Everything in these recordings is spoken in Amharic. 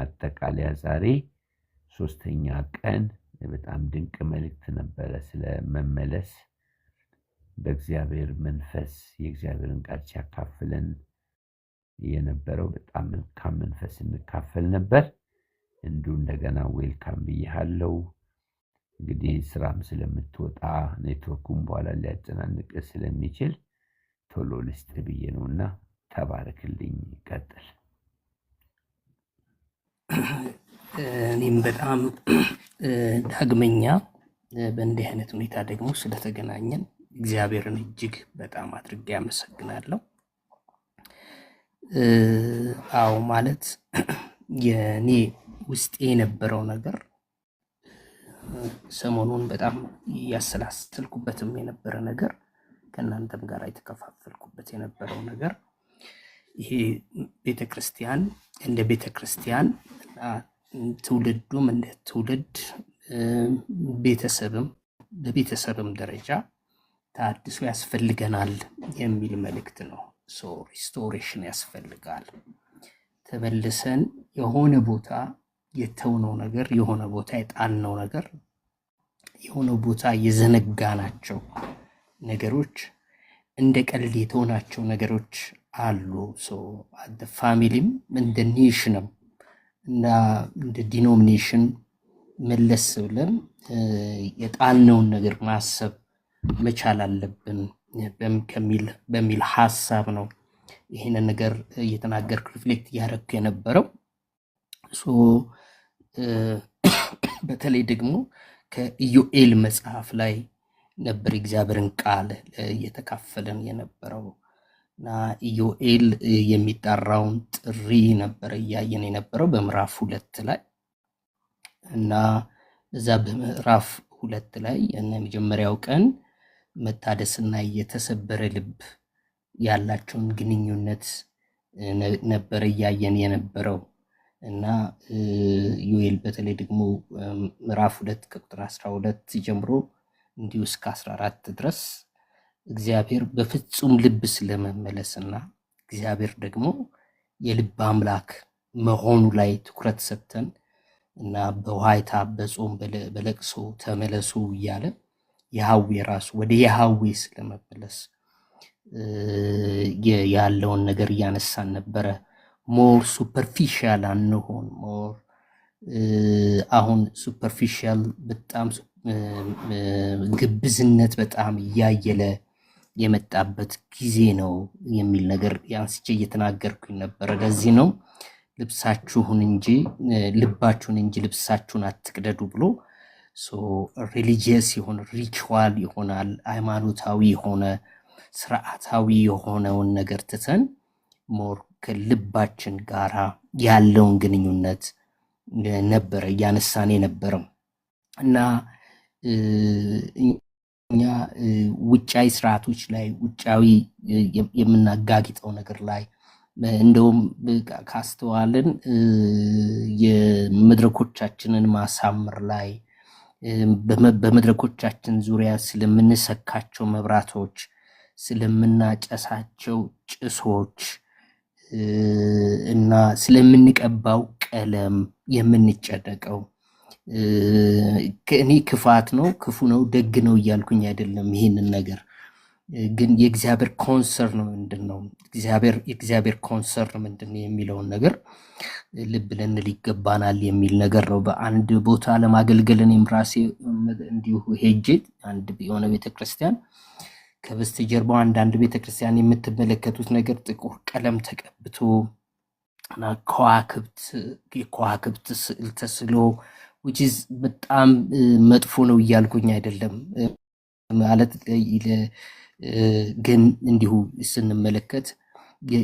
ማጠቃለያ ዛሬ ሶስተኛ ቀን በጣም ድንቅ መልእክት ነበረ ስለ መመለስ በእግዚአብሔር መንፈስ የእግዚአብሔርን ቃል ሲያካፍለን የነበረው በጣም መልካም መንፈስ እንካፈል ነበር። እንደገና ዌልካም ብያለሁ። እንግዲህ ስራም ስለምትወጣ ኔትወርኩም በኋላ ሊያጨናንቅ ስለሚችል ቶሎ ልስጥ ብዬ ነውና ተባረክልኝ። ቀጥል። እኔም በጣም ዳግመኛ በእንዲህ አይነት ሁኔታ ደግሞ ስለተገናኘን እግዚአብሔርን እጅግ በጣም አድርጌ አመሰግናለሁ። አዎ ማለት የኔ ውስጤ የነበረው ነገር ሰሞኑን በጣም ያሰላሰልኩበትም የነበረ ነገር ከእናንተም ጋር የተከፋፈልኩበት የነበረው ነገር ይሄ ቤተክርስቲያን እንደ ቤተክርስቲያን እና ትውልዱም እንደ ትውልድ ቤተሰብም በቤተሰብም ደረጃ ታድሶ ያስፈልገናል የሚል መልእክት ነው። ሪስቶሬሽን ያስፈልጋል። ተመልሰን የሆነ ቦታ የተውነው ነገር የሆነ ቦታ የጣልነው ነገር የሆነ ቦታ የዘነጋናቸው ነገሮች እንደ ቀልድ የተሆናቸው ነገሮች አሉ። ፋሚሊም እንደ ኔሽንም እና እንደ ዲኖሚኔሽን መለስ ብለን የጣልነውን ነገር ማሰብ መቻል አለብን በሚል ሀሳብ ነው ይሄንን ነገር እየተናገርኩ ሪፍሌክት እያደረግኩ የነበረው። በተለይ ደግሞ ከኢዮኤል መጽሐፍ ላይ ነበር እግዚአብሔርን ቃል እየተካፈለን የነበረው እና ኢዮኤል የሚጠራውን ጥሪ ነበር እያየን የነበረው በምዕራፍ 2 ላይ እና እዛ በምዕራፍ 2 ላይ የመጀመሪያው ቀን መታደስና የተሰበረ ልብ ያላቸውን ግንኙነት ነበር እያየን የነበረው እና ኢዮኤል በተለይ ደግሞ ምዕራፍ 2 ከቁጥር 12 ጀምሮ እንዲሁ እስከ 14 ድረስ እግዚአብሔር በፍጹም ልብ ስለመመለስና እግዚአብሔር ደግሞ የልብ አምላክ መሆኑ ላይ ትኩረት ሰጥተን እና በዋይታ በጾም በለቅሶ ተመለሱ እያለ ያህዌ ራሱ ወደ ያህዌ ስለመመለስ ያለውን ነገር እያነሳን ነበረ። ሞር ሱፐርፊሻል አንሆን። ሞር አሁን ሱፐርፊሻል በጣም ግብዝነት በጣም እያየለ የመጣበት ጊዜ ነው የሚል ነገር ያንስቼ እየተናገርኩኝ ነበረ። ለዚህ ነው ልብሳችሁን እንጂ ልብሳችሁን አትቅደዱ ብሎ ሪሊጂየስ የሆነ ሪቹዋል ይሆናል ሃይማኖታዊ የሆነ ስርዓታዊ የሆነውን ነገር ትተን ሞር ከልባችን ጋራ ያለውን ግንኙነት ነበረ እያነሳን የነበረው እና እኛ ውጫዊ ስርዓቶች ላይ ውጫዊ የምናጋጊጠው ነገር ላይ እንደውም ካስተዋልን የመድረኮቻችንን ማሳመር ላይ በመድረኮቻችን ዙሪያ ስለምንሰካቸው መብራቶች ስለምናጨሳቸው ጭሶች እና ስለምንቀባው ቀለም የምንጨነቀው እኔ ክፋት ነው ክፉ ነው ደግ ነው እያልኩኝ አይደለም። ይሄንን ነገር ግን የእግዚአብሔር ኮንሰርን ምንድነው የእግዚአብሔር ኮንሰርን ምንድነው የሚለውን ነገር ልብ ልንል ይገባናል የሚል ነገር ነው። በአንድ ቦታ ለማገልገል እኔም ራሴ እንዲሁ ሄጄ አንድ የሆነ ቤተክርስቲያን ከበስተጀርባው አንዳንድ ቤተክርስቲያን የምትመለከቱት ነገር ጥቁር ቀለም ተቀብቶ እና ከዋክብት ስዕል ተስሎ which is በጣም መጥፎ ነው እያልኩኝ አይደለም ማለት ግን እንዲሁ ስንመለከት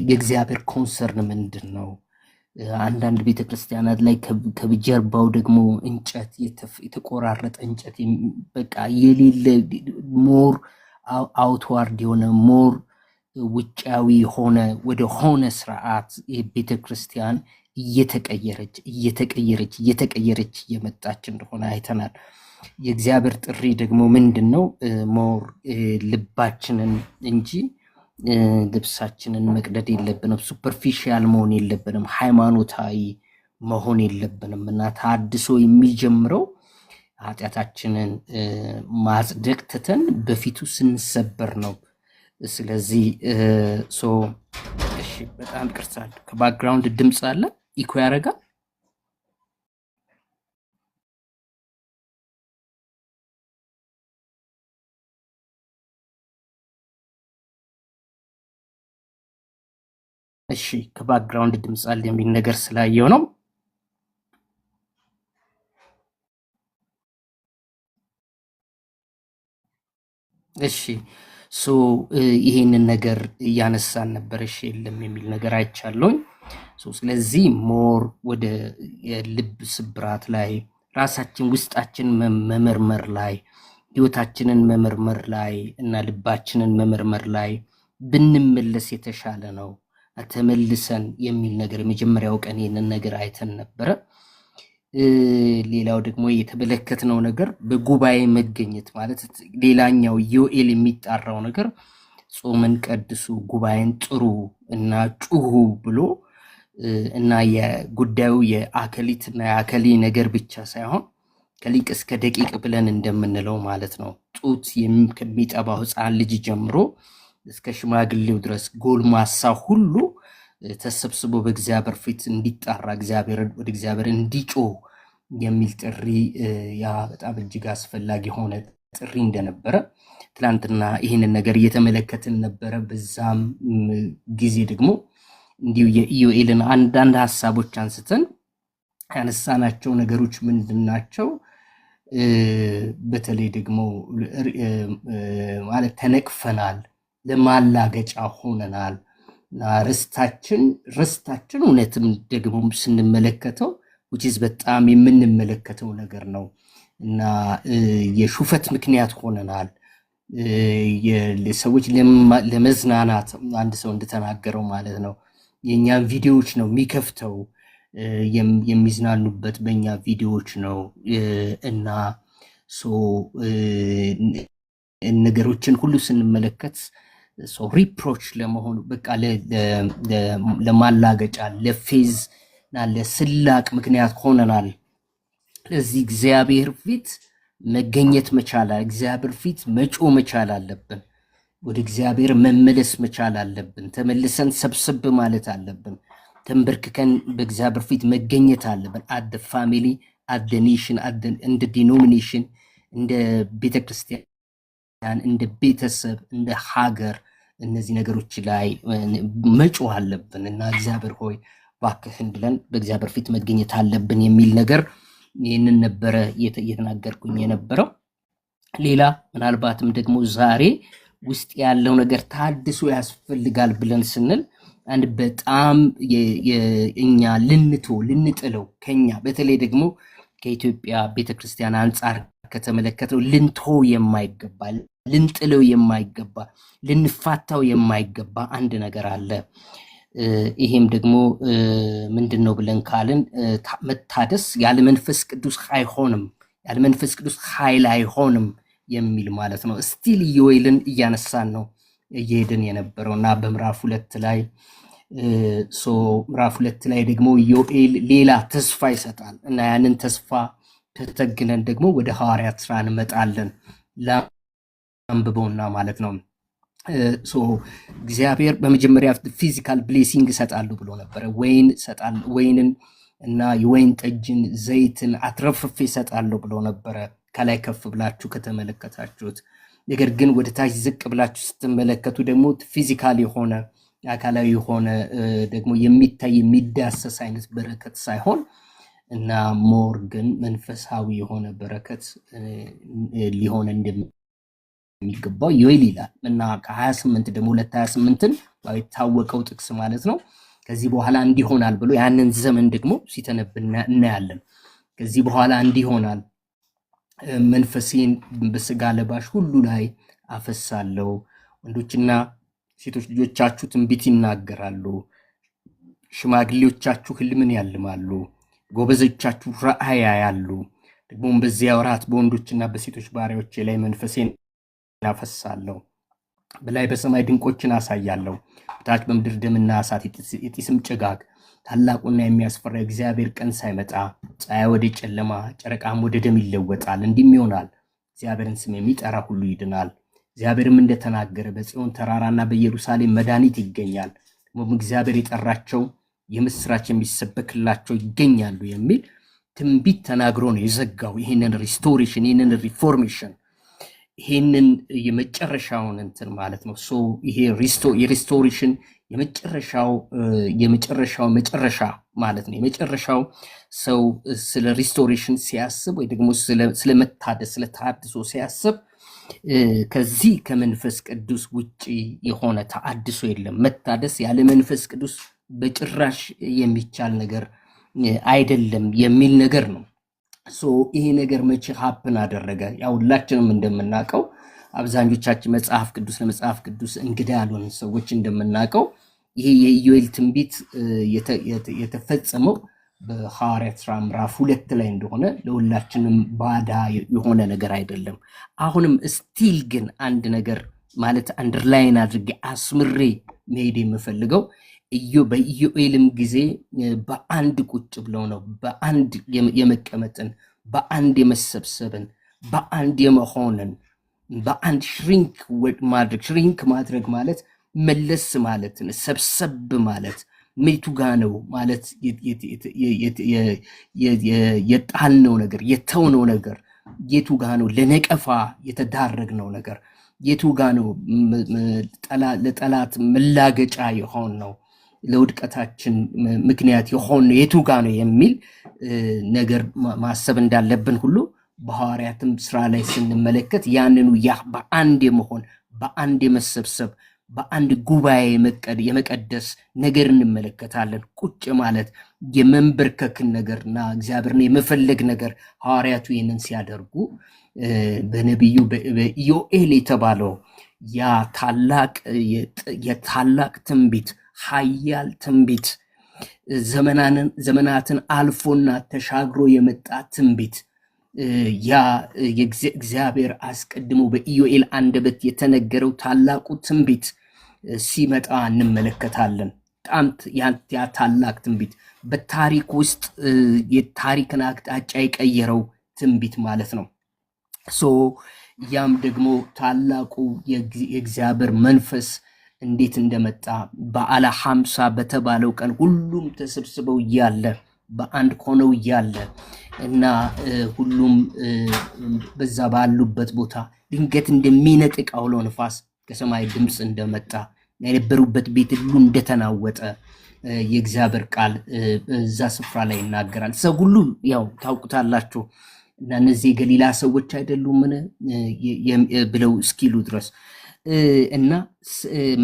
የእግዚአብሔር ኮንሰርን ምንድነው? አንዳንድ ቤተክርስቲያናት ላይ ከጀርባው ደግሞ እንጨት የተቆራረጠ እንጨት በቃ የሌለ ሞር አውትዋርድ የሆነ ሞር ውጫዊ ሆነ ወደ ሆነ ስርዓት ቤተክርስቲያን እየተቀየረች እየመጣች እንደሆነ አይተናል። የእግዚአብሔር ጥሪ ደግሞ ምንድነው? ሞር ልባችንን እንጂ ልብሳችንን መቅደድ የለብንም። ሱፐርፊሻል መሆን የለብንም። ሃይማኖታዊ መሆን የለብንም እና ታድሶ የሚጀምረው ኃጢአታችንን ማጽደቅ ትተን በፊቱ ስንሰበር ነው። ስለዚህ እሺ፣ በጣም ይቅርታ፣ ከባክግራውንድ ድምፅ አለ፣ ኢኮ ያደርጋል። እሺ፣ ከባክግራውንድ ድምፅ አለ የሚል ነገር ስላየው ነው። እሺ ይሄንን ነገር እያነሳን ነበር። እሺ የለም የሚል ነገር አይቻለሁኝ። ስለዚህ ሞር ወደ የልብ ስብራት ላይ ራሳችን ውስጣችን መመርመር ላይ ህይወታችንን መመርመር ላይ እና ልባችንን መመርመር ላይ ብንመለስ የተሻለ ነው። ተመልሰን የሚል ነገር የመጀመሪያው ቀን ይህንን ነገር አይተን ነበረ። ሌላው ደግሞ የተመለከትነው ነገር በጉባኤ መገኘት ማለት ሌላኛው ዮኤል የሚጣራው ነገር ጾምን ቀድሱ፣ ጉባኤን ጥሩ እና ጩሁ ብሎ እና የጉዳዩ የአከሊትና የአከሊ ነገር ብቻ ሳይሆን ከሊቅ እስከ ደቂቅ ብለን እንደምንለው ማለት ነው። ጡት ከሚጠባው ሕፃን ልጅ ጀምሮ እስከ ሽማግሌው ድረስ ጎልማሳ ሁሉ ተሰብስቦ በእግዚአብሔር ፊት እንዲጣራ ወደ እግዚአብሔር እንዲጮህ የሚል ጥሪ ያ በጣም እጅግ አስፈላጊ የሆነ ጥሪ እንደነበረ ትላንትና ይህንን ነገር እየተመለከትን ነበረ። በዛም ጊዜ ደግሞ እንዲሁ የኢዮኤልን አንዳንድ ሀሳቦች አንስተን ያነሳናቸው ነገሮች ምንድናቸው? በተለይ ደግሞ ማለት ተነቅፈናል፣ ለማላገጫ ሆነናል። ርስታችን እውነትም ደግሞ ስንመለከተው ውጪስ በጣም የምንመለከተው ነገር ነው እና የሹፈት ምክንያት ሆነናል። ሰዎች ለመዝናናት አንድ ሰው እንደተናገረው ማለት ነው የእኛን ቪዲዮዎች ነው የሚከፍተው፣ የሚዝናኑበት በእኛ ቪዲዮዎች ነው እና ነገሮችን ሁሉ ስንመለከት ሪፕሮች ለመሆኑ በቃ ለማላገጫ ለፌዝ እና ለስላቅ ምክንያት ሆነናል። ለዚህ እግዚአብሔር ፊት መገኘት መቻል፣ እግዚአብሔር ፊት መጮ መቻል አለብን። ወደ እግዚአብሔር መመለስ መቻል አለብን። ተመልሰን ሰብስብ ማለት አለብን። ተንበርክከን በእግዚአብሔር ፊት መገኘት አለብን። አደ ፋሚሊ፣ አደ ኔሽን፣ እንደ ዲኖሚኔሽን፣ እንደ ቤተክርስቲያን፣ እንደ ቤተሰብ፣ እንደ ሀገር እነዚህ ነገሮች ላይ መጮህ አለብን እና እግዚአብሔር ሆይ እባክህን ብለን በእግዚአብሔር ፊት መገኘት አለብን የሚል ነገር ይህንን ነበረ እየተናገርኩኝ የነበረው። ሌላ ምናልባትም ደግሞ ዛሬ ውስጥ ያለው ነገር ታድሶ ያስፈልጋል ብለን ስንል አንድ በጣም እኛ ልንጥለው ከኛ በተለይ ደግሞ ከኢትዮጵያ ቤተክርስቲያን አንጻር ከተመለከተው የማይገባ ልንጥለው የማይገባ ልንፋታው የማይገባ አንድ ነገር አለ። ይሄም ደግሞ ምንድነው ብለን ካልን መታደስ ያለ መንፈስ ቅዱስ አይሆንም፣ ያለ መንፈስ ቅዱስ ኃይል አይሆንም የሚል ማለት ነው። ስቲል ዮኤልን እያነሳን ነው እየሄድን የነበረው እና በምዕራፍ 2 ላይ ደግሞ ዮኤል ሌላ ተስፋ ይሰጣል እና ያንን ተስፋ ተተግነን ደግሞ ወደ ሐዋርያት ስራ እንመጣለን። አንብበውና ማለት ነው። እግዚአብሔር በመጀመሪያ ፊዚካል ብሌሲንግ እሰጣለሁ ብሎ ነበረ። ወይንን እና የወይን ጠጅን ዘይትን አትረፍርፌ እሰጣለሁ ብሎ ነበረ ከላይ ከፍ ብላችሁ ከተመለከታችሁት። ነገር ግን ወደ ታች ዝቅ ብላችሁ ስትመለከቱ ደግሞ ፊዚካል የሆነ አካላዊ የሆነ ደግሞ የሚታይ የሚዳሰስ አይነት በረከት ሳይሆን እና ሞር ግን መንፈሳዊ የሆነ በረከት ሊሆን እንደሚገባው ዮኤል ይላል እና ከ28 ደግሞ 2:28ን የታወቀው ጥቅስ ማለት ነው። ከዚህ በኋላ እንዲሆናል ብሎ ያንን ዘመን ደግሞ ሲተነብና እናያለን። ከዚህ በኋላ እንዲሆናል መንፈሴን በስጋ ለባሽ ሁሉ ላይ አፈሳለሁ፣ ወንዶችና ሴቶች ልጆቻችሁ ትንቢት ይናገራሉ፣ ሽማግሌዎቻችሁ ህልምን ያልማሉ፣ ጎበዞቻችሁ ራእይ ያያሉ። ደግሞም በዚያ ወራት በወንዶችና በሴቶች ባሪያዎቼ ላይ መንፈሴን አፈሳለሁ፣ በላይ በሰማይ ድንቆችን አሳያለሁ፣ በታች በምድር ደምና እሳት የጢስም ጭጋግ፣ ታላቁና የሚያስፈራው እግዚአብሔር ቀን ሳይመጣ ፀሐይ ወደ ጨለማ ጨረቃም ወደ ደም ይለወጣል። እንዲህም ይሆናል፣ እግዚአብሔርን ስም የሚጠራ ሁሉ ይድናል። እግዚአብሔርም እንደተናገረ በጽዮን ተራራና በኢየሩሳሌም መድኃኒት ይገኛል፣ ደግሞ እግዚአብሔር የጠራቸው የምስራች የሚሰበክላቸው ይገኛሉ የሚል ትንቢት ተናግሮ ነው የዘጋው። ይህንን ሪስቶሬሽን፣ ይህንን ሪፎርሜሽን፣ ይህንን የመጨረሻውን እንትን ማለት ነው። ይሄ የሪስቶሬሽን የመጨረሻው መጨረሻ ማለት ነው። የመጨረሻው ሰው ስለ ሪስቶሬሽን ሲያስብ ወይ ደግሞ ስለ መታደስ ስለ ተሐድሶ ሲያስብ ከዚህ ከመንፈስ ቅዱስ ውጪ የሆነ ተሐድሶ የለም። መታደስ ያለ መንፈስ ቅዱስ በጭራሽ የሚቻል ነገር አይደለም የሚል ነገር ነው። ይሄ ነገር መቼ ሀፕን አደረገ? ያው ሁላችንም እንደምናውቀው አብዛኞቻችን ለመጽሐፍ ቅዱስ እንግዳ ያልሆኑ ሰዎች እንደምናውቀው ይሄ የኢዮኤል ትንቢት የተፈጸመው በሐዋርያት ሥራ ምዕራፍ 2 ላይ እንደሆነ ለሁላችንም ባዳ የሆነ ነገር አይደለም። አሁንም ስቲል ግን አንድ ነገር ማለት አንደርላይን አድርጌ አስምሬ መሄድ የምፈልገው በኢዮኤልም ጊዜ በአንድ ቁጭ ብለው ነው በአንድ የመቀመጥን፣ በአንድ የመሰብሰብን፣ በአንድ የመሆንን፣ በአንድ ሽሪንክ ማድረግ ማለት መለስ ማለትን፣ ሰብሰብ ማለት ሜቱ ጋ ነው ማለት የጣልነው ነገር የተውነው ነገር የቱ ጋ ነው? ለነቀፋ የተዳረግነው ነገር የቱ ጋ ነው? ለጠላት መላገጫ የሆን ነው ለውድቀታችን ምክንያት የሆነ የቱ ጋ ነው የሚል ነገር ማሰብ እንዳለብን ሁሉ በሐዋርያትም ስራ ላይ ስንመለከት ያንኑ በአንድ የመሆን በአንድ የመሰብሰብ በአንድ ጉባኤ የመቀደስ ነገር እንመለከታለን። ቁጭ ማለት የመንበርከክን ነገርና እግዚአብሔርን የመፈለግ ነገር ሐዋርያቱ ይህንን ሲያደርጉ በነቢዩ በኢዮኤል የተባለው ያ የታላቅ ትንቢት ኃያል ትንቢት ዘመናትን አልፎና ተሻግሮ የመጣ ትንቢት ያ እግዚአብሔር አስቀድሞ በኢዮኤል አንደበት የተነገረው ታላቁ ትንቢት ሲመጣ እንመለከታለን። በጣም ያ ታላቅ ትንቢት በታሪክ ውስጥ የታሪክን አቅጣጫ የቀየረው ትንቢት ማለት ነው። ያም ደግሞ ታላቁ የእግዚአብሔር መንፈስ እንዴት እንደመጣ በዓለ ሐምሳ በተባለው ቀን ሁሉም ተሰብስበው እያለ በአንድ ሆነው እያለ እና ሁሉም በዛ ባሉበት ቦታ ድንገት እንደሚነጥቅ አውሎ ነፋስ ከሰማይ ድምፅ እንደመጣ የነበሩበት ቤት ሁሉ እንደተናወጠ የእግዚአብሔር ቃል በዛ ስፍራ ላይ ይናገራል። ሰው ሁሉ ያው ታውቁታላችሁ እና እነዚህ የገሊላ ሰዎች አይደሉምን ብለው እስኪሉ ድረስ እና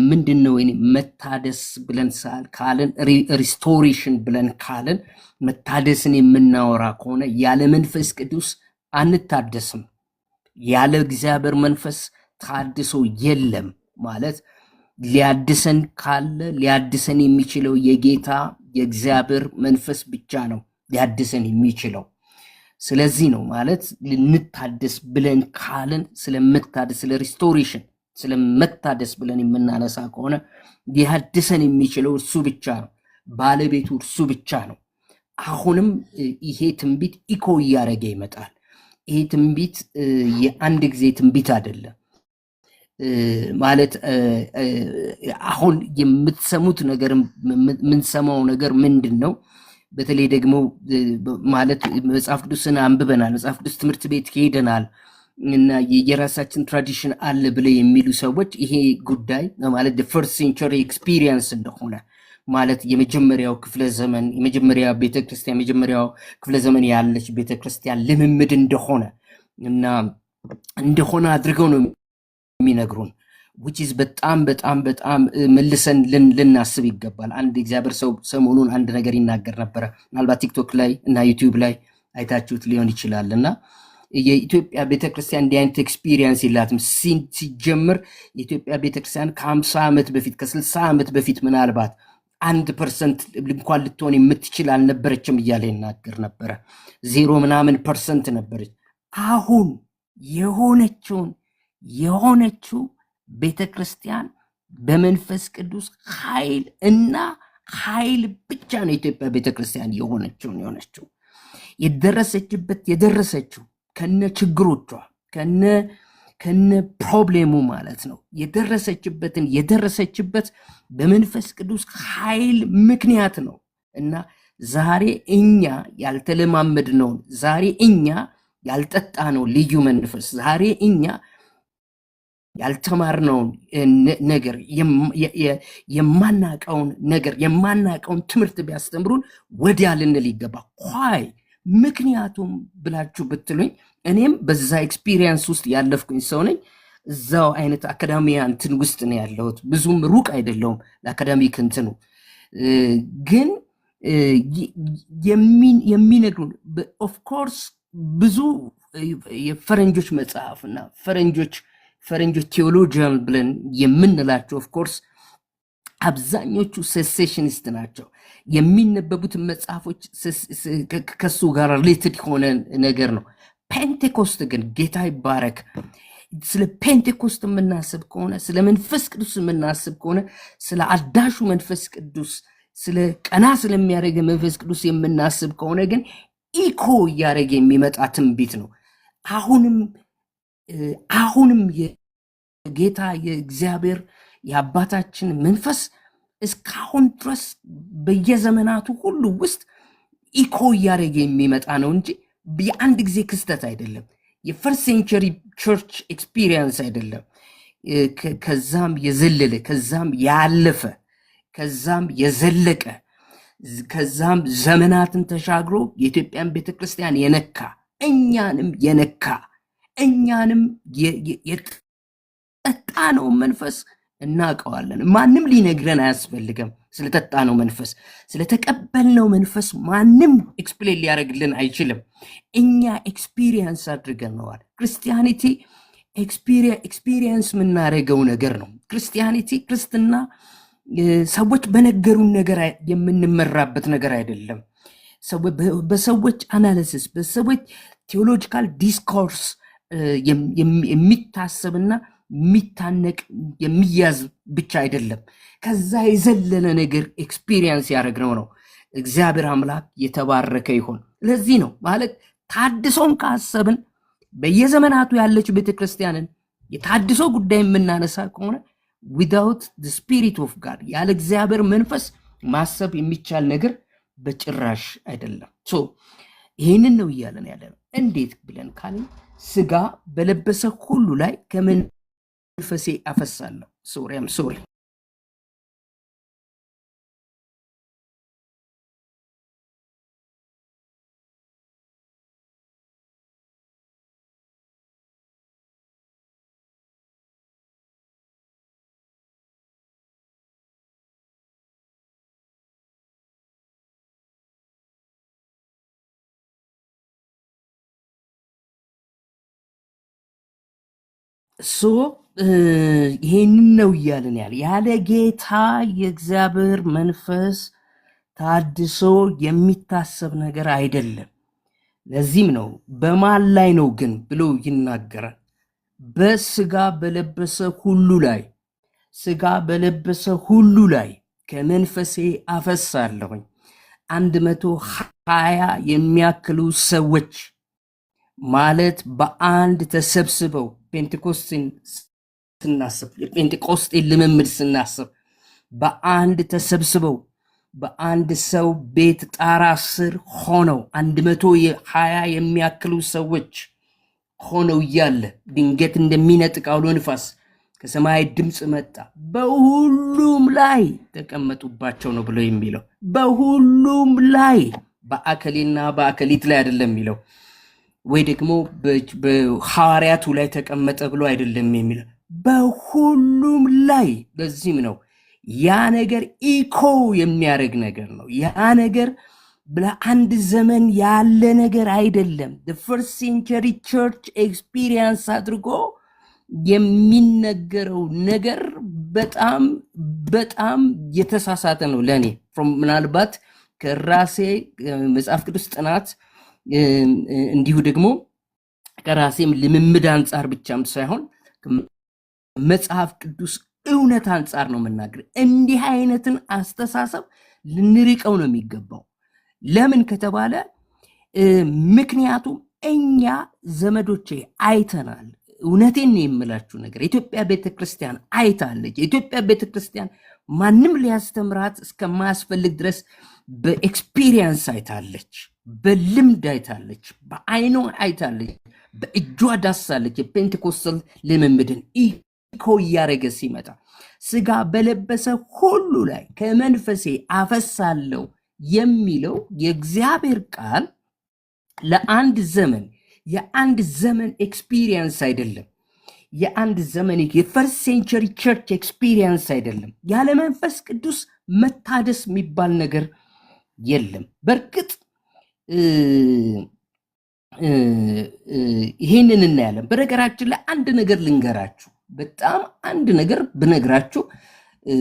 ምንድነው መታደስ ብለን ካለን ሪስቶሬሽን ብለን ካለን መታደስን የምናወራ ከሆነ ያለ መንፈስ ቅዱስ አንታደስም። ያለ እግዚአብሔር መንፈስ ታድሶ የለም ማለት ሊያድሰን ካለ ሊያድሰን የሚችለው የጌታ የእግዚአብሔር መንፈስ ብቻ ነው ሊያድሰን የሚችለው። ስለዚህ ነው ማለት ልንታደስ ብለን ካለን ስለመታደስ ስለ ሪስቶሬሽን ስለመታደስ ብለን የምናነሳ ከሆነ ሊያድሰን የሚችለው እርሱ ብቻ ነው፣ ባለቤቱ እርሱ ብቻ ነው። አሁንም ይሄ ትንቢት ኢኮ እያደረገ ይመጣል። ይሄ ትንቢት የአንድ ጊዜ ትንቢት አይደለም ማለት አሁን የምትሰሙት ነገር የምንሰማው ነገር ምንድን ነው? በተለይ ደግሞ ማለት መጽሐፍ ቅዱስን አንብበናል፣ መጽሐፍ ቅዱስ ትምህርት ቤት ሄደናል እና የራሳችን ትራዲሽን አለ ብለ የሚሉ ሰዎች ይሄ ጉዳይ ማለት ፈርስት ሴንቸሪ ኤክስፒሪየንስ እንደሆነ ማለት የመጀመሪያው ክፍለ ዘመን የመጀመሪያ ቤተክርስቲያን የመጀመሪያው ክፍለ ዘመን ያለች ቤተክርስቲያን ልምምድ እንደሆነ እና እንደሆነ አድርገው ነው የሚነግሩን። which is በጣም በጣም በጣም መልሰን ልናስብ ይገባል። አንድ እግዚአብሔር ሰው ሰሞኑን አንድ ነገር ይናገር ነበረ። ምናልባት ቲክቶክ ላይ እና ዩቲዩብ ላይ አይታችሁት ሊሆን ይችላል እና የኢትዮጵያ ቤተክርስቲያን እንዲህ አይነት ኤክስፒሪየንስ የላትም። ሲጀምር የኢትዮጵያ ቤተክርስቲያን ከ50 ዓመት በፊት ከ60 ዓመት በፊት ምናልባት 1% እንኳን ልትሆን የምትችል አልነበረችም እያለ ይናገር ነበረ። 0% ነበረች። አሁን የሆነችው ቤተክርስቲያን በመንፈስ ቅዱስ ኃይል እና ኃይል ብቻ ነው ኢትዮጵያ ቤተክርስቲያን የሆነችው የደረሰችው ከነ ችግሮቿ ከነ ፕሮብሌሙ ማለት ነው። የደረሰችበት በመንፈስ ቅዱስ ኃይል ምክንያት ነው። እና ዛሬ እኛ ያልተለማመድነውን፣ ዛሬ እኛ ያልጠጣነው ልዩ መንፈስ፣ ዛሬ እኛ ያልተማርነውን ነገር የማናቀውን ትምህርት ቢያስተምሩን ወዲያ ልንል ይገባ። ኳይ ምክንያቱም ብላችሁ ብትሉኝ እኔም በዛ ኤክስፒሪየንስ ውስጥ ያለፍኩኝ ሰው ነኝ። እዛው አይነት አካዳሚያ እንትን ውስጥ ነው ያለሁት። ብዙም ሩቅ አይደለውም ለአካዳሚክ እንትኑ። ግን የሚነግሩን ኦፍኮርስ ብዙ የፈረንጆች መጽሐፍና ፈረንጆች ቴዎሎጂያን ብለን የምንላቸው ኦፍኮርስ አብዛኞቹ ሴሴሽኒስት ናቸው። የሚነበቡት መጽሐፎች ከሱ ጋር ሪሌትድ የሆነ ነገር ነው። ፔንቴኮስት ግን ጌታ ይባረክ፣ ስለ ፔንቴኮስት የምናስብ ከሆነ፣ ስለ መንፈስ ቅዱስ የምናስብ ከሆነ፣ ስለ አዳሹ መንፈስ ቅዱስ፣ ስለ ቀና ስለሚያደርግ መንፈስ ቅዱስ የምናስብ ከሆነ ግን ኢኮ እያደረገ የሚመጣ ትንቢት ነው። አሁንም የጌታ የእግዚአብሔር የአባታችን መንፈስ እስካሁን ድረስ በየዘመናቱ ሁሉ ውስጥ ኢኮ እያደረገ የሚመጣ ነው እንጂ የአንድ ጊዜ ክስተት አይደለም። የፈርስት ሴንቸሪ ቸርች ኤክስፒሪየንስ አይደለም። ከዛም የዘለለ ከዛም ያለፈ ከዛም የዘለቀ ከዛም ዘመናትን ተሻግሮ የኢትዮጵያን ቤተክርስቲያን የነካ እኛንም የጠጣነው መንፈስ እናውቀዋለን። ማንም ሊነግረን አያስፈልግም። ስለጠጣነው መንፈስ፣ ስለተቀበልነው መንፈስ ማንም ኤክስፕሌን ሊያደርግልን አይችልም። እኛ ኤክስፒሪየንስ አድርገነዋል። ክርስቲያኒቲ ኤክስፒሪየንስ የምናደርገው ነገር ነው። ክርስትና ሰዎች በነገሩን ነገር የምንመራበት ነገር አይደለም። በሰዎች አናሊሲስ፣ በሰዎች ቴዎሎጂካል ዲስኮርስ የሚታሰብና የሚታነቅ የሚያዝ ብቻ አይደለም። ከዛ የዘለለ ነገር ኤክስፒሪየንስ ያደረግነው ነው። እግዚአብሔር አምላክ የተባረከ ይሆን። ለዚህ ነው ማለት ታድሶን ካሰብን በየዘመናቱ ያለች ቤተክርስቲያንን የታድሶ ጉዳይ የምናነሳ ከሆነ ዊዳውት the spirit of God ያለ እግዚአብሔር መንፈስ ማሰብ የሚቻል ነገር በጭራሽ አይደለም። ይህንን ነው እያለን ያለ ነው። እንዴት ብለን ካልን ስጋ በለበሰ ሁሉ ላይ ከመንፈሴ አፈሳለሁ። ሶሪ ይህንን ነው እያለን ያለ ጌታ የእግዚአብሔር መንፈስ ታድሶ የሚታሰብ ነገር አይደለም። ለዚህም ነው በማን ላይ ነው ግን ብሎ ይናገራል። በስጋ በለበሰ ሁሉ ላይ ከመንፈሴ አፈሳለሁኝ። 120 የሚያክሉ ሰዎች ማለት በአንድ ተሰብስበው ፔንቴኮስትን ስናስብ የፔንቴኮስቴ ልምምድ ስናስብ በአንድ ተሰብስበው በአንድ ሰው ቤት ጣራ ስር ሆነው 120 የሚያክሉ ሰዎች ሆነው እያለ ድንገት እንደሚነጥቅ አውሎ ንፋስ ከሰማይ ድምፅ መጣ፣ በሁሉም ላይ ተቀመጡባቸው ነው ብሎ የሚለው። በሁሉም ላይ በአከሌና በአከሊት ላይ አይደለም የሚለው፣ ወይ ደግሞ በሐዋርያቱ ላይ ተቀመጠ ብሎ አይደለም የሚለው፣ በሁሉም ላይ። በዚህም ነው ያ ነገር ኢኮ የሚያደርግ ነገር ነው። ያ ነገር ለአንድ ዘመን ያለ ነገር አይደለም። ፈርስት ሴንቸሪ ቸርች ኤክስፒሪየንስ አድርጎ የሚነገረው ነገር በጣም በጣም የተሳሳተ ነው ለእኔ። ምናልባት ከራሴ መጽሐፍ ቅዱስ ጥናት እንዲሁ ደግሞ ከራሴም ልምምድ አንጻር ብቻም ሳይሆን መጽሐፍ ቅዱስ እውነት አንጻር ነው የምናገር። እንዲህ አይነትን አስተሳሰብ ልንርቀው ነው የሚገባው። ለምን ከተባለ ምክንያቱም እኛ ዘመዶቼ አይተናል። እውነቴን ነው የምላችሁ ነገር የኢትዮጵያ ቤተክርስቲያን አይታለች። የኢትዮጵያ ቤተክርስቲያን ማንም ሊያስተምራት እስከማያስፈልግ ድረስ በኤክስፒሪየንስ አይታለች፣ በልምድ አይታለች፣ በአይኗ አይታለች፣ በእጇ ዳሳለች። የፔንቴኮስታል ልምምድን ኢኮ እያደረገ ሲመጣ ስጋ በለበሰ ሁሉ ላይ ከመንፈሴ አፈሳለሁ የሚለው የእግዚአብሔር ቃል ለአንድ ዘመን የአንድ ዘመን ኤክስፒሪየንስ አይደለም። የአንድ ዘመን የፈርስት ሴንቸሪ ቸርች ኤክስፒሪየንስ አይደለም። ያለ መንፈስ ቅዱስ መታደስ የሚባል ነገር የለም። በእርግጥ ይሄንን እናያለን። በነገራችን ላይ አንድ ነገር ልንገራችሁ፣ በጣም አንድ ነገር ብነግራችሁ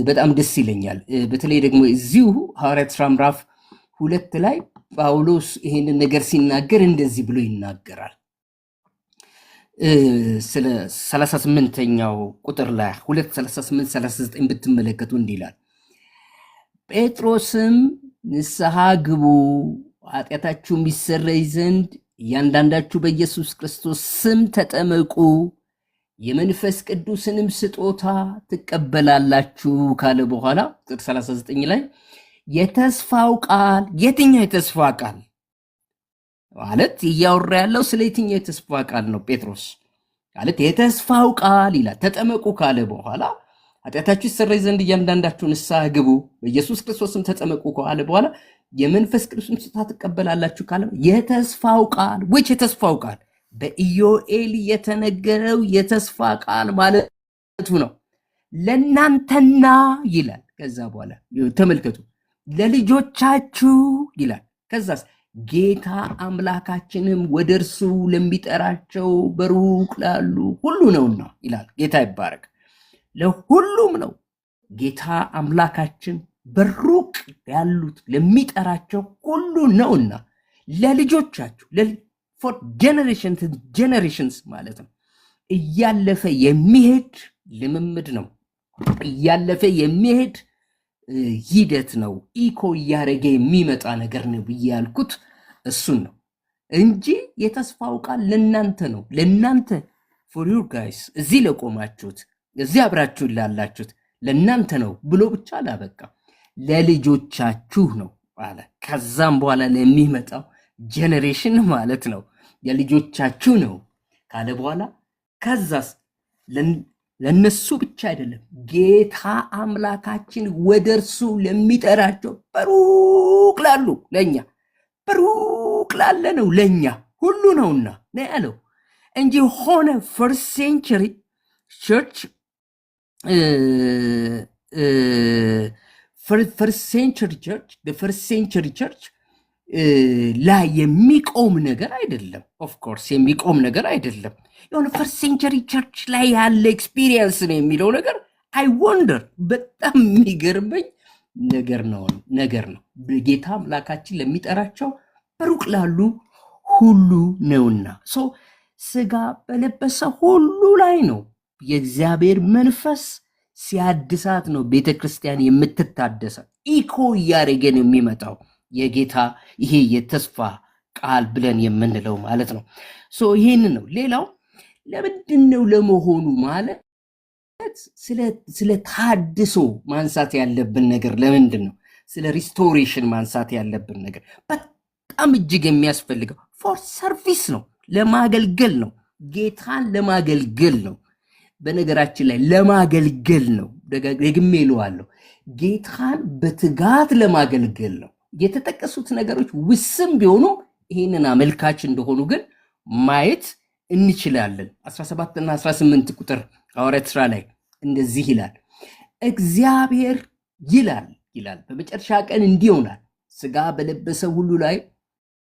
በጣም ደስ ይለኛል። በተለይ ደግሞ እዚሁ ሐዋርያት ሥራ ምዕራፍ 2 ላይ ጳውሎስ ይሄንን ነገር ሲናገር እንደዚህ ብሎ ይናገራል። ስለ 38ኛው ቁጥር ላይ 2:38-39 ብትመለከቱ እንዲህ ይላል፣ ጴጥሮስም ንስሐ ግቡ ኃጢአታችሁ የሚሰረይ ዘንድ እያንዳንዳችሁ በኢየሱስ ክርስቶስ ስም ተጠመቁ የመንፈስ ቅዱስንም ስጦታ ትቀበላላችሁ ካለ በኋላ ቁጥር 39 ላይ የተስፋው ቃል የትኛው የተስፋ ቃል ማለት እያወራ ያለው ስለ የትኛው የተስፋ ቃል ነው? ጴጥሮስ ማለት የተስፋው ቃል ይላል። ተጠመቁ ካለ በኋላ ኃጢአታችሁ ይሰረይ ዘንድ እያንዳንዳችሁ ንስሐ ግቡ በኢየሱስ ክርስቶስም ተጠመቁ ካለ በኋላ የመንፈስ ቅዱስን ስጦታ ትቀበላላችሁ ካለ የተስፋው ቃል which የተስፋው ቃል በኢዮኤል የተነገረው የተስፋ ቃል ማለቱ ነው። ለእናንተና ይላል። ከዛ በኋላ ተመልከቱ፣ ለልጆቻችሁ ይላል። ከዛስ ጌታ አምላካችንም ወደ እርሱ ለሚጠራቸው በሩቅ ላሉ ሁሉ ነውና ይላል። ጌታ ይባረክ። ለሁሉም ነው ጌታ አምላካችን በሩቅ ያሉት ለሚጠራቸው ሁሉ ነውና ለልጆቻችሁ for generations ማለት ነው። እያለፈ የሚሄድ ልምምድ ነው። እያለፈ የሚሄድ ሂደት ነው። ኢኮ እያደረገ የሚመጣ ነገር ነው ብዬ ያልኩት እሱን ነው እንጂ የተስፋው ቃል ለእናንተ ነው። ለእናንተ for you guys እዚህ ለቆማችሁት፣ እዚህ አብራችሁን ላላችሁት ለእናንተ ነው ብሎ ብቻ አላበቃ፣ ለልጆቻችሁ ነው አለ። ከዛም በኋላ ለሚመጣው ጀነሬሽን ማለት ነው የልጆቻችሁ ነው ካለ በኋላ ከዛስ ለነሱ ብቻ አይደለም፣ ጌታ አምላካችን ወደ እርሱ ለሚጠራቸው በሩቅ ላሉ ለኛ በሩቅ ላለ ነው ለኛ ሁሉ ነውና ነው ያለው እንጂ ሆነ ፈርስት ሴንቸሪ ቸርች ፈርስት ሴንቸሪ ቸርች ላይ የሚቆም ነገር አይደለም። ኦፍኮርስ የሚቆም ነገር አይደለም። የሆነ ፈርስት ሴንቸሪ ቸርች ላይ ያለ ኤክስፒሪየንስ ነው የሚለው ነገር አይ ወንደር በጣም የሚገርመኝ ነገር ነው። ጌታ አምላካችን ለሚጠራቸው በሩቅ ላሉ ሁሉ ነውና ስጋ በለበሰ ሁሉ ላይ ነው የእግዚአብሔር መንፈስ ሲያድሳት ነው ቤተክርስቲያን የምትታደሰ። ኢኮ እያደረገን የሚመጣው የጌታ ይሄ የተስፋ ቃል ብለን የምንለው ማለት ነው። ይህን ነው። ሌላው ለምንድን ነው ለመሆኑ ማለት ስለ ታድሶ ማንሳት ያለብን ነገር ለምንድን ነው? ስለ ሪስቶሬሽን ማንሳት ያለብን ነገር በጣም እጅግ የሚያስፈልገው ፎር ሰርቪስ ነው፣ ለማገልገል ነው፣ ጌታን ለማገልገል ነው። በነገራችን ላይ ለማገልገል ነው። ደግሜ እለዋለሁ፣ ጌታን በትጋት ለማገልገል ነው። የተጠቀሱት ነገሮች ውስን ቢሆኑ ይህንን አመልካች እንደሆኑ ግን ማየት እንችላለን። 17 እና 18 ቁጥር ሐዋርያት ሥራ ላይ እንደዚህ ይላል፣ እግዚአብሔር ይላል በመጨረሻ ቀን እንዲህ ይሆናል፣ ሥጋ በለበሰ ሁሉ ላይ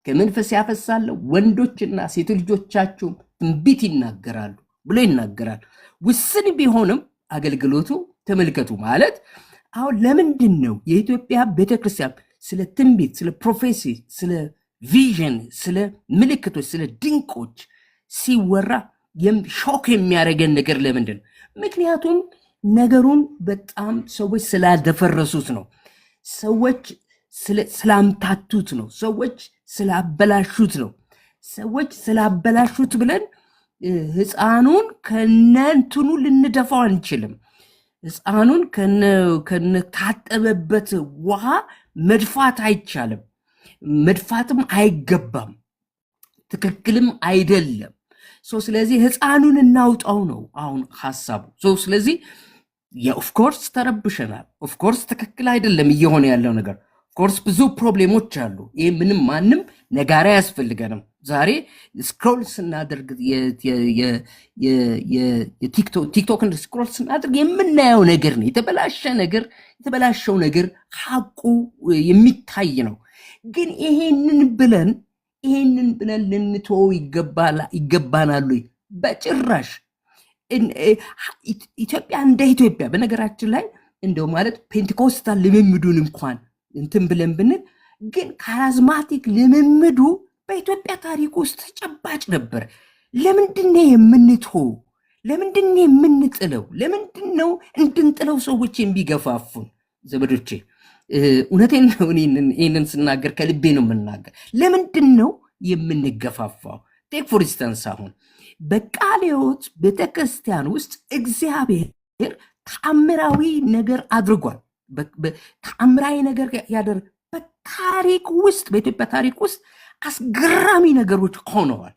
ከመንፈስ ያፈሳለሁ፣ ወንዶችና ሴቶች ልጆቻችሁም ትንቢት ይናገራሉ ብሎ ይናገራል። ውስን ቢሆንም አገልግሎቱ ተመልከቱ። ማለት አሁን ለምንድን ነው የኢትዮጵያ ቤተክርስቲያን ስለ ትንቢት፣ ስለ ፕሮፌሲ፣ ስለ ቪዥን፣ ስለ ምልክቶች፣ ስለ ድንቆች ሲወራ ሾክ የሚያደርገን ነገር ለምንድን ነው? ምክንያቱም ነገሩን በጣም ሰዎች ስላደፈረሱት ነው። ሰዎች ስላምታቱት ነው። ሰዎች ስላበላሹት ነው። ሰዎች ስላበላሹት ብለን ሕፃኑን ከነንትኑ ልንደፋው አንችልም። ሕፃኑን ከነታጠበበት ውሃ መድፋት አይቻልም። መድፋትም አይገባም። ትክክልም አይደለም። ስለዚህ ሕፃኑን እናውጣው ነው አሁን ሐሳቡ። ስለዚህ ኦፍኮርስ ተረብሸናል። ኦፍኮርስ ትክክል አይደለም እየሆነ ያለው ነገር። ኦፍኮርስ ብዙ ፕሮብሌሞች አሉ። ይህ ምንም ማንም ነጋሪ አያስፈልገንም። ዛሬ ስክሮል ስናደርግ ቲክቶክን ስክሮል ስናደርግ የምናየው ነገር ነው። የተበላሸው ነገር ሐቁ የሚታይ ነው። ግን ይሄንን ብለን ልንተወው ይገባናል? በጭራሽ። ኢትዮጵያ እንደ ኢትዮጵያ በነገራችን ላይ እንደው ማለት ፔንቴኮስታል ልምምዱን እንኳን እንትን ብለን ብንል ግን ካሪዝማቲክ ልምምዱ በኢትዮጵያ ታሪክ ውስጥ ተጨባጭ ነበር። ለምንድነው የምንተወው? ለምንድነው የምንጥለው? ለምንድነው እንድንጥለው ሰዎች የሚገፋፉን? ዘመዶቼ እውነቴን ነው። ይህንን ስናገር ከልቤ ነው የምናገር። ለምንድን ነው የምንገፋፋው? ቴክ ፎር ኢንስታንስ አሁን በቃለ ሕይወት ቤተክርስቲያን ውስጥ እግዚአብሔር ተአምራዊ ነገር አድርጓል። ተአምራዊ ነገር በታሪክ ውስጥ በኢትዮጵያ ታሪክ ውስጥ አስገራሚ ነገሮች ሆነዋል።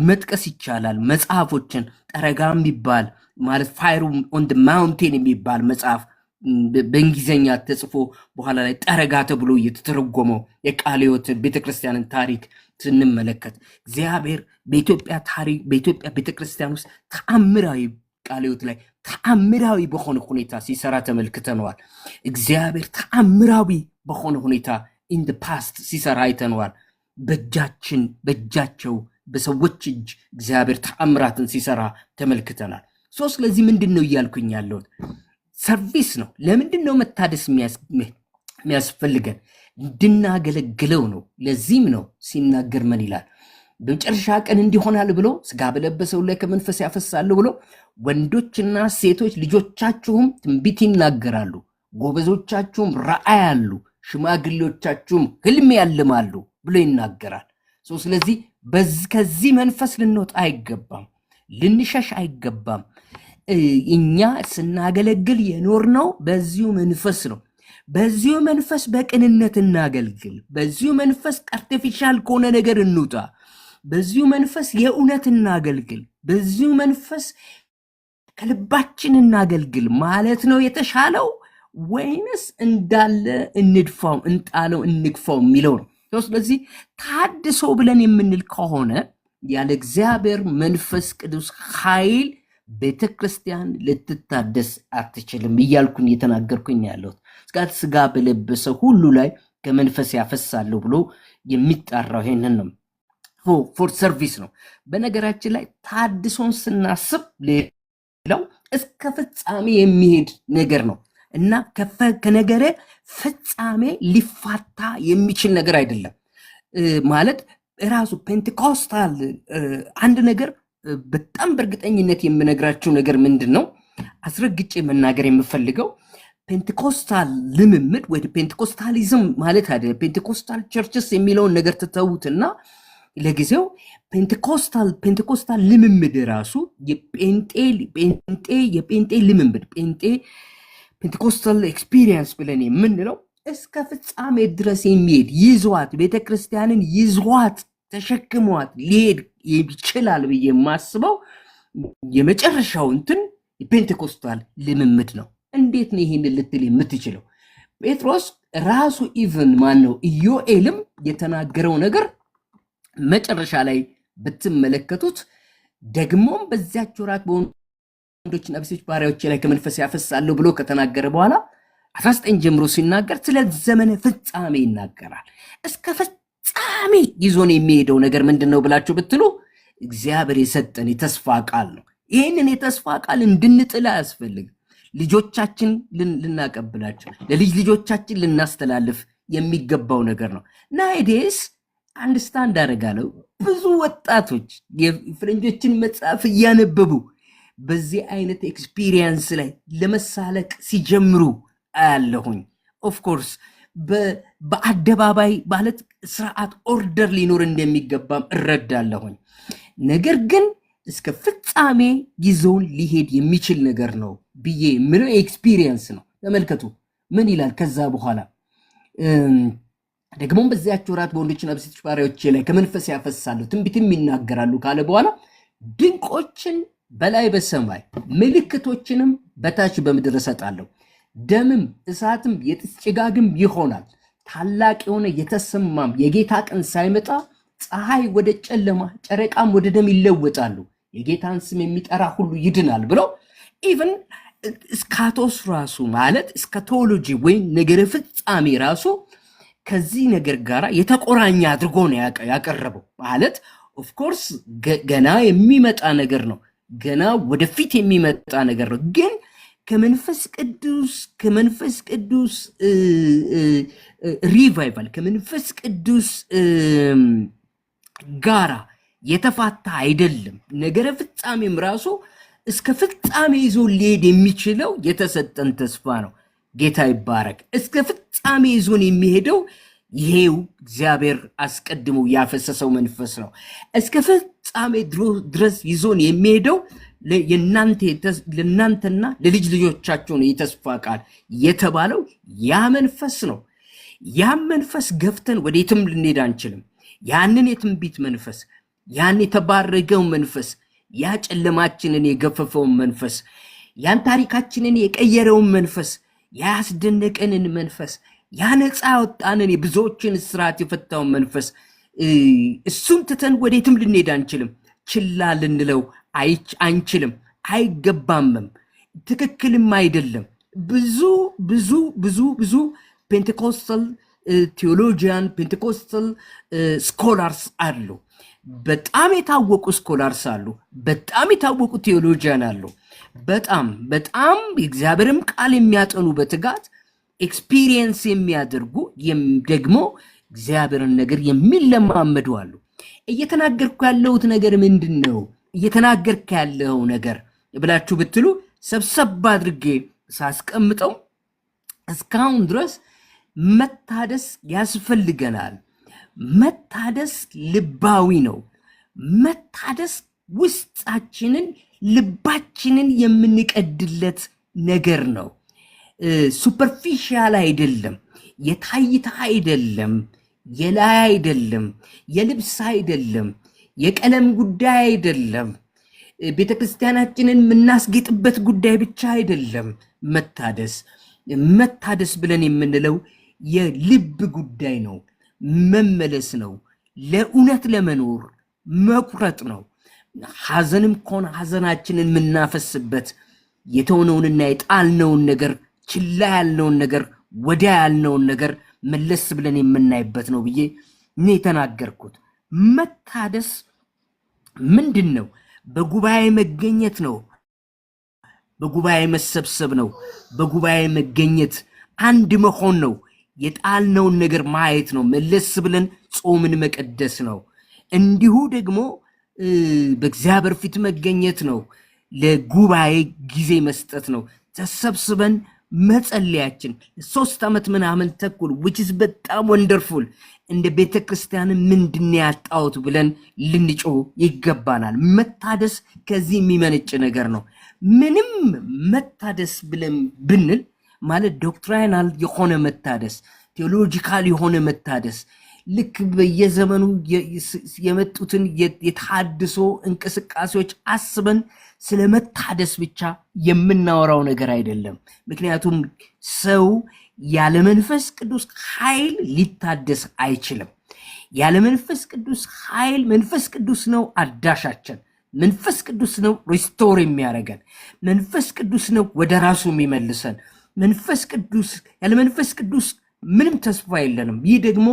መጥቀስ ይቻላል። መጽሐፎችን ጠረጋ የሚባል ማለት ፋይር ኦን ማውንቴን የሚባል መጽሐፍ በእንግሊዝኛ ተጽፎ በኋላ ላይ ጠረጋ ተብሎ እየተተረጎመው የቃለ ሕይወት ቤተክርስቲያንን ታሪክ ስንመለከት እግዚአብሔር በኢትዮጵያ ቤተክርስቲያን ውስጥ ተአምራዊ ቃለ ሕይወት ላይ ተአምራዊ በሆነ ሁኔታ ሲሰራ ተመልክተነዋል። እግዚአብሔር ተአምራዊ በሆነ ሁኔታ ኢን ደ ፓስት ሲሰራ አይተነዋል። በእጃቸው በሰዎች እጅ እግዚአብሔር ተአምራትን ሲሰራ ተመልክተናል። ስለዚህ ምንድን ነው እያልኩኝ ያለሁት? ሰርቪስ ነው። ለምንድን ነው መታደስ የሚያስፈልገን? እንድናገለግለው ነው። ለዚህም ነው ሲናገር ምን ይላል? በመጨረሻ ቀን እንዲሆናል ብሎ ስጋ በለበሰው ላይ ከመንፈስ ያፈሳለሁ ብሎ ወንዶችና ሴቶች ልጆቻችሁም ትንቢት ይናገራሉ፣ ጎበዞቻችሁም ራእይ ያሉ፣ ሽማግሌዎቻችሁም ህልም ያልማሉ ብሎ ይናገራል። ስለዚህ ከዚህ መንፈስ ልንወጣ አይገባም፣ ልንሸሽ አይገባም። እኛ ስናገለግል የኖርነው በዚሁ መንፈስ ነው። በዚሁ መንፈስ በቅንነት እናገልግል። በዚሁ መንፈስ አርቲፊሻል ከሆነ ነገር እንውጣ። በዚሁ መንፈስ የእውነት እናገልግል። በዚሁ መንፈስ ከልባችን እናገልግል ማለት ነው የተሻለው፣ ወይንስ እንዳለ እንድፋው እንጣለው እንግፋው የሚለው ነው። ስለዚህ ታድሶ ብለን የምንል ከሆነ ያለ እግዚአብሔር መንፈስ ቅዱስ ኃይል ቤተክርስቲያን ልትታደስ አትችልም እያልኩኝ እየተናገርኩኝ ያለሁት። ስጋ በለበሰ ሁሉ ላይ ከመንፈስ ያፈሳለሁ ብሎ የሚጣራው ይሄንን ነው። ፎር ሰርቪስ ነው። በነገራችን ላይ ታድሶን ስናስብ ሌላው እስከ ፍጻሜ የሚሄድ ነገር ነው እና ከነገረ ፍጻሜ ሊፋታ የሚችል ነገር አይደለም። ማለት ራሱ ፔንቴኮስታል አንድ ነገር በጣም በእርግጠኝነት የምነግራችሁ ነገር ምንድን ነው? አስረግጬ መናገር የምፈልገው ፔንቴኮስታል ልምምድ ወይ ፔንቴኮስታሊዝም ማለት አይደለም። ፔንቴኮስታል ቸርችስ የሚለውን ነገር ትተውትና ለጊዜው ፔንቴኮስታል ልምምድ ራሱ የጴንጤ ልምምድ ፔንቴኮስታል ኤክስፒሪየንስ ብለን የምንለው እስከ ፍጻሜ ድረስ የሚሄድ ይዟት ቤተክርስቲያንን ይዟት ተሸክሟት ሊሄድ ይችላል ብዬ የማስበው የመጨረሻው እንትን የፔንቴኮስታል ልምምድ ነው። እንዴት ነው ይህን ልትል የምትችለው? ጴጥሮስ ራሱ ኢቭን ማነው ኢዮኤልም የተናገረው ነገር መጨረሻ ላይ ብትመለከቱት ደግሞም በዚያች ወራት በወንዶችና በሴቶች ባሪያዎች ላይ ከመንፈስ ያፈሳለሁ ብሎ ከተናገረ በኋላ 19 ጀምሮ ሲናገር ስለ ዘመነ ፍጻሜ ይናገራል። እስከ ፍጻሜ ይዞን የሚሄደው ነገር ምንድን ነው ብላችሁ ብትሉ እግዚአብሔር የሰጠን የተስፋ ቃል ነው። ይህንን የተስፋ ቃል እንድንጥል አያስፈልግም። ልጆቻችን ልናቀብላቸው፣ ለልጅ ልጆቻችን ልናስተላልፍ የሚገባው ነገር ነው። ናይዴስ አንድስታንድ አደርጋለሁ። ብዙ ወጣቶች የፍረንጆችን መጽሐፍ እያነበቡ በዚህ አይነት ኤክስፒሪየንስ ላይ ለመሳለቅ ሲጀምሩ አያለሁኝ። ኦፍ ኮርስ በአደባባይ ማለት ስርዓት ኦርደር ሊኖር እንደሚገባም እረዳለሁኝ። ነገር ግን እስከ ፍጻሜ ይዘውን ሊሄድ የሚችል ነገር ነው ብዬ የምለው ኤክስፒሪየንስ ነው። ተመልከቱ ምን ይላል ከዛ በኋላ ደግሞም በዚያች ወራት በወንዶችና በሴቶች ባሪያዎቼ ላይ ከመንፈስ ያፈሳሉ ትንቢትም ይናገራሉ ካለ በኋላ ድንቆችን በላይ በሰማይ ምልክቶችንም በታች በምድር እሰጣለሁ፣ ደምም እሳትም የጢስ ጭጋግም ይሆናል። ታላቅ የሆነ የተሰማም የጌታ ቀን ሳይመጣ ፀሐይ ወደ ጨለማ ጨረቃም ወደ ደም ይለወጣሉ፣ የጌታን ስም የሚጠራ ሁሉ ይድናል ብሎ ኢቭን እስካቶስ ራሱ ማለት እስካቶሎጂ ወይም ነገረ ፍጻሜ ራሱ ከዚህ ነገር ጋር የተቆራኘ አድርጎ ነው ያቀረበው። ማለት ኦፍኮርስ ገና የሚመጣ ነገር ነው፣ ገና ወደፊት የሚመጣ ነገር ነው። ግን ከመንፈስ ቅዱስ ሪቫይቫል ከመንፈስ ቅዱስ ጋራ የተፋታ አይደለም። ነገረ ፍጻሜም ራሱ እስከ ፍጻሜ ይዞ ሊሄድ የሚችለው የተሰጠን ተስፋ ነው። ጌታ ይባረክ። እስከ ፍጻሜ ይዞን የሚሄደው ይሄው እግዚአብሔር አስቀድሞ ያፈሰሰው መንፈስ ነው። እስከ ፍጻሜ ድረስ ይዞን የሚሄደው ለእናንተና ለልጅ ልጆቻቸው ነው። የተስፋ ቃል የተባለው ያ መንፈስ ነው። ያም መንፈስ ገፍተን ወዴትም ልንሄድ አንችልም። ያንን የትንቢት መንፈስ፣ ያን የተባረገው መንፈስ፣ ያ ጨለማችንን የገፈፈውን መንፈስ፣ ያን ታሪካችንን የቀየረውን መንፈስ፣ ያስደነቀንን መንፈስ፣ ያ ነፃ ያወጣንን የብዙዎችን እስራት የፈታውን መንፈስ እሱን ትተን ወዴትም ልንሄድ አንችልም። ችላ ልንለው አንችልም፣ አይገባምም፣ ትክክልም አይደለም። ብዙ ብዙ ብዙ ብዙ ፔንቴኮስታል ቴዎሎጂያን ፔንቴኮስታል ስኮላርስ አሉ። በጣም የታወቁ ስኮላርስ አሉ። በጣም የታወቁ ቴዎሎጂያን አሉ። በጣም በጣም የእግዚአብሔርም ቃል የሚያጠኑ በትጋት ኤክስፒሪየንስ የሚያደርጉ ደግሞ እግዚአብሔርን ነገር የሚለማመዱ አሉ። እየተናገርኩ ያለሁት ነገር ምንድን ነው? እየተናገርኩ ያለው ነገር ብላችሁ ብትሉ ሰብሰብ አድርጌ ሳስቀምጠው እስካሁን ድረስ መታደስ ያስፈልገናል። መታደስ ልባዊ ነው። መታደስ ውስጣችንን ልባችንን የምንቀድለት ነገር ነው። ሱፐርፊሻል አይደለም፣ የታይታ አይደለም፣ የላይ አይደለም፣ የልብስ አይደለም፣ የቀለም ጉዳይ አይደለም፣ ቤተክርስቲያናችንን የምናስጌጥበት ጉዳይ ብቻ አይደለም። መታደስ ብለን የምንለው የልብ ጉዳይ ነው። መመለስ ነው። ለእውነት ለመኖር መቁረጥ ነው። ሐዘንም ከሆነ ሐዘናችንን የምናፈስበት የተሆነውንና የጣልነውን ነገር ችላ ያልነውን ነገር ወዲያ ያልነውን ነገር መለስ ብለን የምናይበት ነው ብዬ እኔ የተናገርኩት። መታደስ ምንድን ነው? በጉባኤ መገኘት ነው። በጉባኤ መሰብሰብ ነው። በጉባኤ መገኘት አንድ መሆን ነው። የጣልነውን ነገር ማየት ነው። መለስ ብለን ጾምን መቀደስ ነው። እንዲሁ ደግሞ በእግዚአብሔር ፊት መገኘት ነው። ለጉባኤ ጊዜ መስጠት ነው። ተሰብስበን መጸለያችን 3 ዓመት ምናምን ተኩል which is በጣም ወንደርፉል። እንደ ቤተ ክርስቲያን ምንድን ያጣሁት ብለን ልንጮህ ይገባናል። መታደስ ከዚህ የሚመነጭ ነገር ነው። ምንም መታደስ ብለን ብንል ማለት ዶክትሪናል የሆነ መታደስ፣ ቴዎሎጂካል የሆነ መታደስ ልክ በየዘመኑ የመጡትን የተሐድሶ እንቅስቃሴዎች አስበን ስለ መታደስ ብቻ የምናወራው ነገር አይደለም። ምክንያቱም ሰው ያለ መንፈስ ቅዱስ ኃይል ሊታደስ አይችልም። ያለ መንፈስ ቅዱስ ኃይል መንፈስ ቅዱስ ነው አዳሻችን። መንፈስ ቅዱስ ነው ሪስቶር የሚያደርገን። መንፈስ ቅዱስ ነው ወደ ራሱ የሚመልሰን። ያለ መንፈስ ቅዱስ ምንም ተስፋ የለንም። ይህ ደግሞ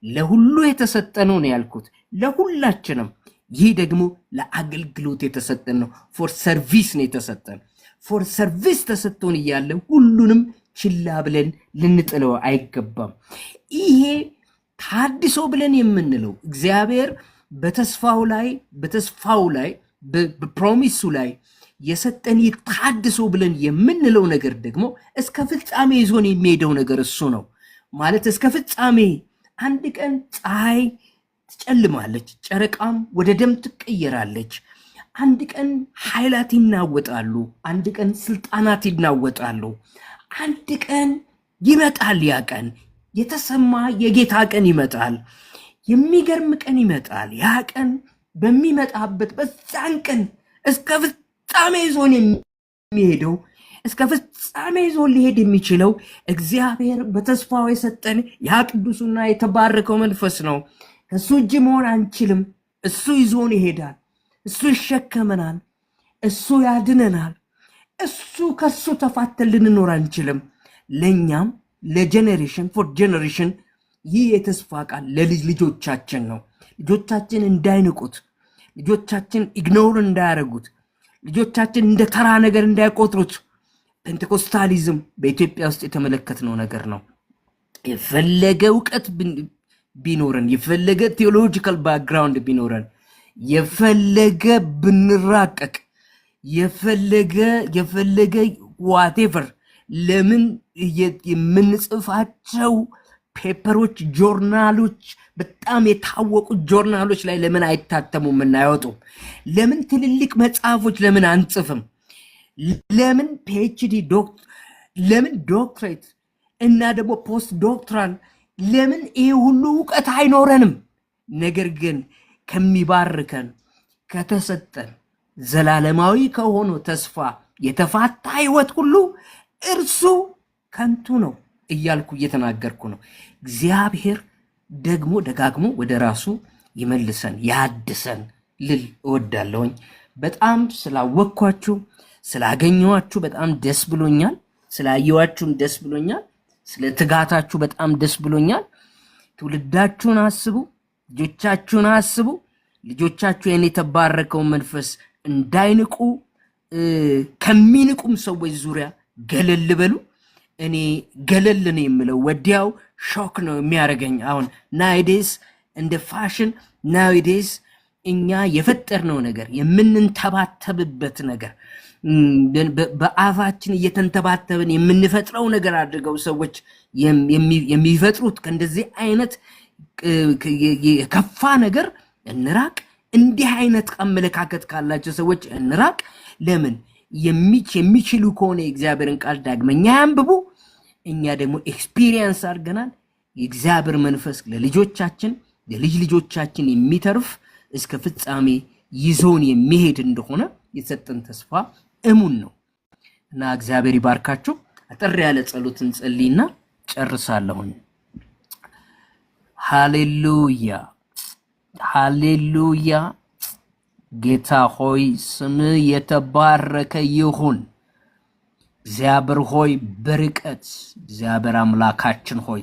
ለሁሉ የተሰጠ ነው ያልኩት፣ ለሁላችንም። ይህ ደግሞ ለአገልግሎት የተሰጠን ነው። ፎር ሰርቪስ ነው የተሰጠን። ፎር ሰርቪስ ተሰጥቶን እያለ ሁሉንም ችላ ብለን ልንጥለው አይገባም። ይሄ ታድሶ ብለን የምንለው እግዚአብሔር በተስፋው ላይ በፕሮሚሱ ላይ የሰጠን ታድሶ ብለን የምንለው ነገር ደግሞ እስከ ፍጻሜ ይዞን የሚሄደው ነገር እሱ ነው። ማለት እስከ ፍጻሜ አንድ ቀን ፀሐይ ትጨልማለች፣ ጨረቃም ወደ ደም ትቀየራለች። አንድ ቀን ኃይላት ይናወጣሉ፣ አንድ ቀን ስልጣናት ይናወጣሉ። አንድ ቀን ይመጣል፣ ያ ቀን የተሰማ የጌታ ቀን ይመጣል። የሚገርም ቀን ይመጣል። ያ ቀን በሚመጣበት በዛን ቀን እስከ ፍጻሜ ይዞን የሚሄደው እስከ ፍጻሜ ይዞን ሊሄድ የሚችለው እግዚአብሔር በተስፋው የሰጠን ያ ቅዱሱና የተባረከው መንፈስ ነው። ከሱ እጅ መሆን አንችልም። እሱ ይዞን ይሄዳል። እሱ ይሸከመናል። እሱ ያድነናል። እሱ ከሱ ተፋተን ልንኖር አንችልም። ለእኛም ለጀኔሬሽን ፎር ጀኔሬሽን ይህ የተስፋ ቃል ለልጅ ልጆቻችን ነው። ልጆቻችን እንዳይንቁት፣ ልጆቻችን ኢግኖር እንዳያደርጉት፣ ልጆቻችን እንደ ተራ ነገር እንዳይቆጥሩት። ፔንቴኮስታሊዝም በኢትዮጵያ ውስጥ የተመለከትነው ነገር ነው። የፈለገ እውቀት ቢኖረን፣ የፈለገ ቴዎሎጂካል ባክግራውንድ ቢኖረን፣ የፈለገ ብንራቀቅ፣ የፈለገ ዋቴቨር ለምን የምንጽፋቸው ፔፐሮች፣ ጆርናሎች፣ በጣም የታወቁ ጆርናሎች ላይ ለምን አይታተሙም እና አይወጡም? ለምን ትልልቅ መጽሐፎች ለምን አንጽፍም? ለምን ፒኤችዲ ለምን ዶክትሬት እና ደግሞ ፖስት ዶክትራል ለምን ይህ ሁሉ እውቀት አይኖረንም? ነገር ግን ከሚባርከን ከተሰጠን ዘላለማዊ ከሆነ ተስፋ የተፋታ ህይወት ሁሉ እርሱ ከንቱ ነው እያልኩ እየተናገርኩ ነው። እግዚአብሔር ደግሞ ደጋግሞ ወደ ራሱ ይመልሰን ያድሰን ልል እወዳለሁኝ። በጣም ስላወቅኳችሁ ስላገኘኋችሁ በጣም ደስ ብሎኛል። ስላየኋችሁም ደስ ብሎኛል። ስለ ትጋታችሁ በጣም ደስ ብሎኛል። ትውልዳችሁን አስቡ፣ ልጆቻችሁን አስቡ። ልጆቻችሁ የኔ የተባረከውን መንፈስ እንዳይንቁ ከሚንቁም ሰዎች ዙሪያ ገለል በሉ። እኔ ገለል ነው የምለው፣ ወዲያው ሾክ ነው የሚያደርገኝ። አሁን ናይዴስ እንደ ፋሽን ናይዴስ እኛ የፈጠርነው ነገር የምንንተባተብበት ነገር በአፋችን እየተንተባተብን የምንፈጥረው ነገር አድርገው ሰዎች የሚፈጥሩት ከእንደዚህ አይነት የከፋ ነገር እንራቅ። እንዲህ አይነት አመለካከት ካላቸው ሰዎች እንራቅ። ለምን የሚችሉ ከሆነ የእግዚአብሔርን ቃል ዳግመኛ ያንብቡ። እኛ ደግሞ ኤክስፒሪየንስ አድርገናል። የእግዚአብሔር መንፈስ ለልጆቻችን ለልጅ ልጆቻችን የሚተርፍ እስከ ፍጻሜ ይዞን የሚሄድ እንደሆነ የተሰጠን ተስፋ እሙን ነው እና እግዚአብሔር ይባርካችሁ። አጠር ያለ ጸሎትን ጸልይና ጨርሳለሁኝ። ሃሌሉያ ሃሌሉያ። ጌታ ሆይ ስም የተባረከ ይሁን። እግዚአብሔር ሆይ በርቀት እግዚአብሔር አምላካችን ሆይ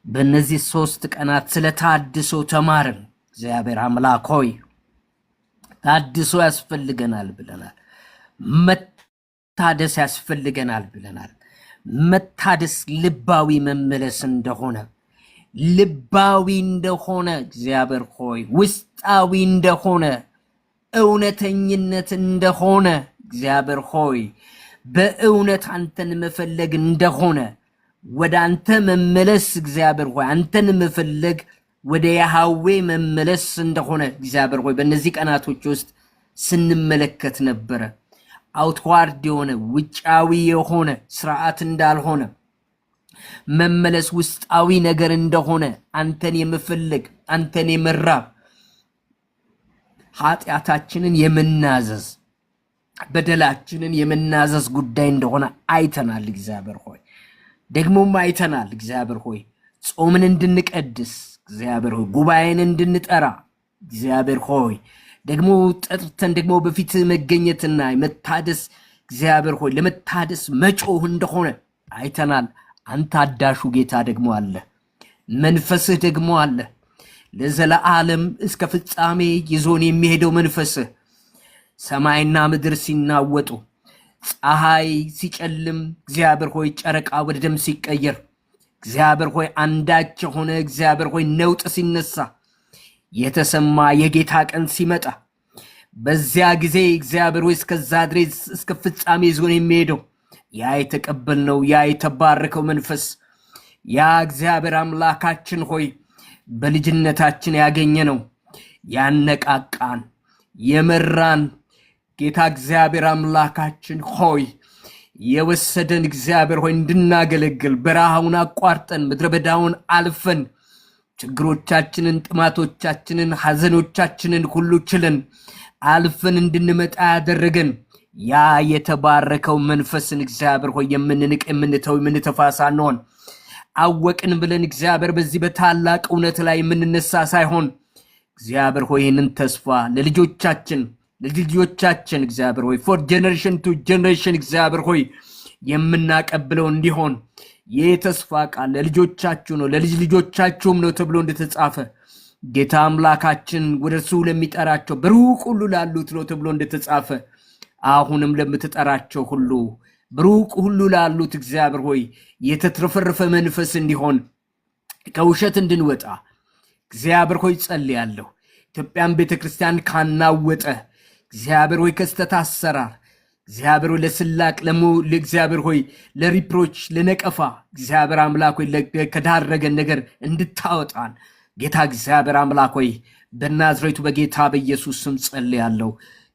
በእነዚህ 3 ቀናት ስለ ታድሶ ተማርን። እግዚአብሔር አምላክ ሆይ ታድሶ ያስፈልገናል ብለናል። መታደስ ያስፈልገናል ብለናል። መታደስ ልባዊ መመለስ እንደሆነ ልባዊ እንደሆነ እግዚአብሔር ሆይ ውስጣዊ እንደሆነ እውነተኝነት እንደሆነ እግዚአብሔር ሆይ በእውነት አንተን መፈለግ እንደሆነ ወደ አንተ መመለስ እግዚአብሔር ሆይ አንተን መፈለግ ወደ ያህዌ መመለስ እንደሆነ እግዚአብሔር ሆይ በእነዚህ ቀናቶች ውስጥ ስንመለከት ነበረ። አውትዋርድ የሆነ ውጫዊ የሆነ ስርዓት እንዳልሆነ መመለስ ውስጣዊ ነገር እንደሆነ አንተን የመፈለግ አንተን የመራብ ኃጢአታችንን የመናዘዝ በደላችንን የመናዘዝ ጉዳይ እንደሆነ አይተናል። እግዚአብሔር ሆይ ደግሞም አይተናል። እግዚአብሔር ሆይ ጾምን እንድንቀድስ እግዚአብሔር ሆይ ጉባኤን እንድንጠራ እግዚአብሔር ሆይ ደግሞ ጠርተን ደግሞ በፊት መገኘትና መታደስ እግዚአብሔር ሆይ ለመታደስ መጮህ እንደሆነ አይተናል። አንተ አዳሹ ጌታ ደግሞ አለ፣ መንፈስህ ደግሞ አለ። ለዘላለም እስከ ፍጻሜ ይዞን የሚሄደው መንፈስህ ሰማይና ምድር ሲናወጡ ፀሐይ ሲጨልም እግዚአብሔር ሆይ ጨረቃ ወደ ደም ሲቀየር እግዚአብሔር ሆይ አንዳች የሆነ እግዚአብሔር ሆይ ነውጥ ሲነሳ የተሰማ የጌታ ቀን ሲመጣ በዚያ ጊዜ እግዚአብሔር ሆይ እስከዛ ድረስ እስከ ፍጻሜ ይዞን የሚሄደው ያ የተቀበልነው ያ የተባረከው መንፈስ ያ እግዚአብሔር አምላካችን ሆይ በልጅነታችን ያገኘነው ያነቃቃን የመራን ጌታ እግዚአብሔር አምላካችን ሆይ የወሰደን እግዚአብሔር ሆይ እንድናገለግል በረሃውን አቋርጠን ምድረ በዳውን አልፈን ችግሮቻችንን ጥማቶቻችንን ሐዘኖቻችንን ሁሉ ችለን አልፈን እንድንመጣ ያደረገን ያ የተባረከው መንፈስን እግዚአብሔር ሆይ የምንንቅ የምንተው የምንተፋሳ ነውን አወቅን ብለን እግዚአብሔር በዚህ በታላቅ እውነት ላይ የምንነሳ ሳይሆን እግዚአብሔር ሆይ ይህንን ተስፋ ለልጆቻችን እግዚአብሔር ሆይ for generation to generation እግዚአብሔር ሆይ የምናቀብለው እንዲሆን የተስፋ ቃል ለልጆቻችሁ ነው ለልጅ ልጆቻችሁም ነው ተብሎ እንደተጻፈ ጌታ አምላካችን ወደሱ ለሚጠራቸው በሩቅ ሁሉ ላሉት ነው ተብሎ እንደተጻፈ አሁንም ለምትጠራቸው ሁሉ በሩቅ ሁሉ ላሉት እግዚአብሔር ሆይ የተትረፈረፈ መንፈስ እንዲሆን ከውሸት እንድንወጣ እግዚአብሔር ሆይ ጸልያለሁ ኢትዮጵያን ቤተክርስቲያን ካናወጠ እግዚአብሔር ሆይ ከስተት አሰራር እግዚአብሔር ሆይ ለስላቅ ለእግዚአብሔር ሆይ ለሪፕሮች ለነቀፋ እግዚአብሔር አምላክ ሆይ ከዳረገን ነገር እንድታወጣን ጌታ እግዚአብሔር አምላክ ሆይ በናዝሬቱ በጌታ በኢየሱስ ስም ጸልያለሁ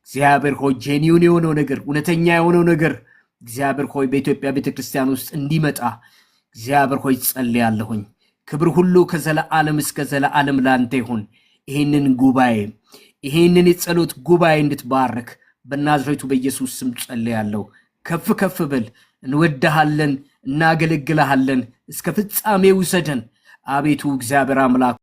እግዚአብሔር ሆይ ጄኒውን የሆነው ነገር እውነተኛ የሆነው ነገር እግዚአብሔር ሆይ በኢትዮጵያ ቤተክርስቲያን ውስጥ እንዲመጣ እግዚአብሔር ሆይ ጸልያለሁኝ ክብር ሁሉ ከዘላለም እስከ ዘላለም ላንተ ይሁን ይሄንን ጉባኤ ይሄንን የጸሎት ጉባኤ እንድትባርክ በናዝሬቱ በኢየሱስ ስም ጸልያለሁ ከፍ ከፍ በል እንወድሃለን እናገለግልሃለን እስከ ፍጻሜ ውሰደን አቤቱ እግዚአብሔር አምላክ